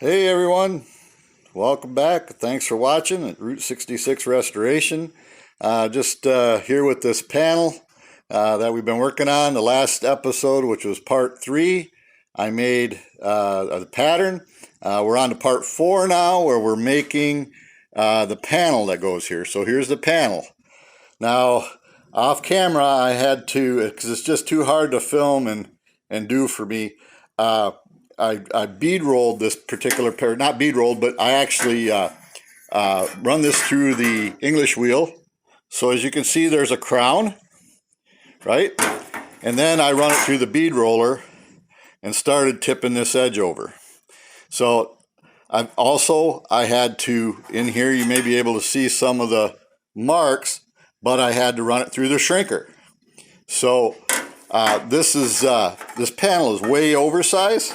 Hey everyone, welcome back. Thanks for watching at Route 66 Restoration. Just here with this panel that we've been working on. The last episode, which was part 3, I made the pattern. We're on to part 4 now, where we're making the panel that goes here. So here's the panel. Now, off camera, I had to, because it's just too hard to film and do for me. I bead rolled this particular pair, not bead rolled, but I actually run this through the English wheel. So as you can see, there's a crown, right? And then I run it through the bead roller and started tipping this edge over. So I had to, in here you may be able to see some of the marks, but I had to run it through the shrinker. So this panel is way oversized.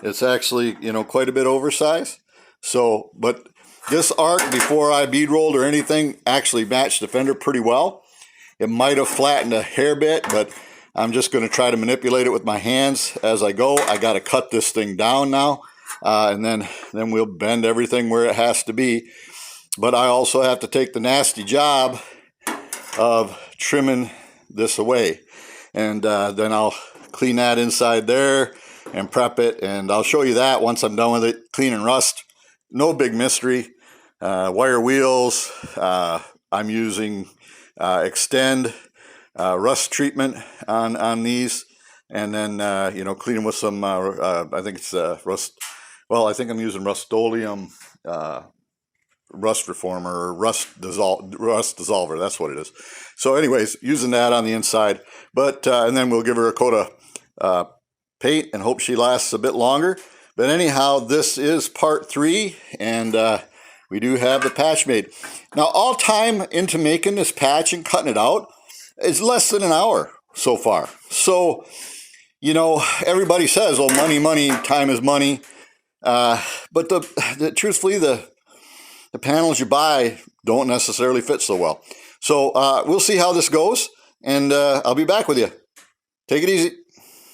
It's actually, quite a bit oversized. So, but this arc, before I bead rolled or anything, actually matched the Fender pretty well. It might have flattened a hair bit, but I'm just going to try to manipulate it with my hands as I go. I got to cut this thing down now, and then we'll bend everything where it has to be. But I also have to take the nasty job of trimming this away, and then I'll clean that inside there and prep it, and I'll show you that once I'm done with it. Clean and rust, no big mystery. Wire wheels, I'm using extend rust treatment on these, and then clean them with some I think it's rust. Well, I think I'm using Rust-Oleum rust reformer, or rust dissolver. That's what it is. So anyways, using that on the inside, but and then we'll give her a coat of paint and hope she lasts a bit longer. But anyhow, this is part 3, and we do have the patch made. Now, all time into making this patch and cutting it out is less than an hour so far. So, everybody says, oh, money, time is money. But truthfully, the panels you buy don't necessarily fit so well. So we'll see how this goes, and I'll be back with you. Take it easy.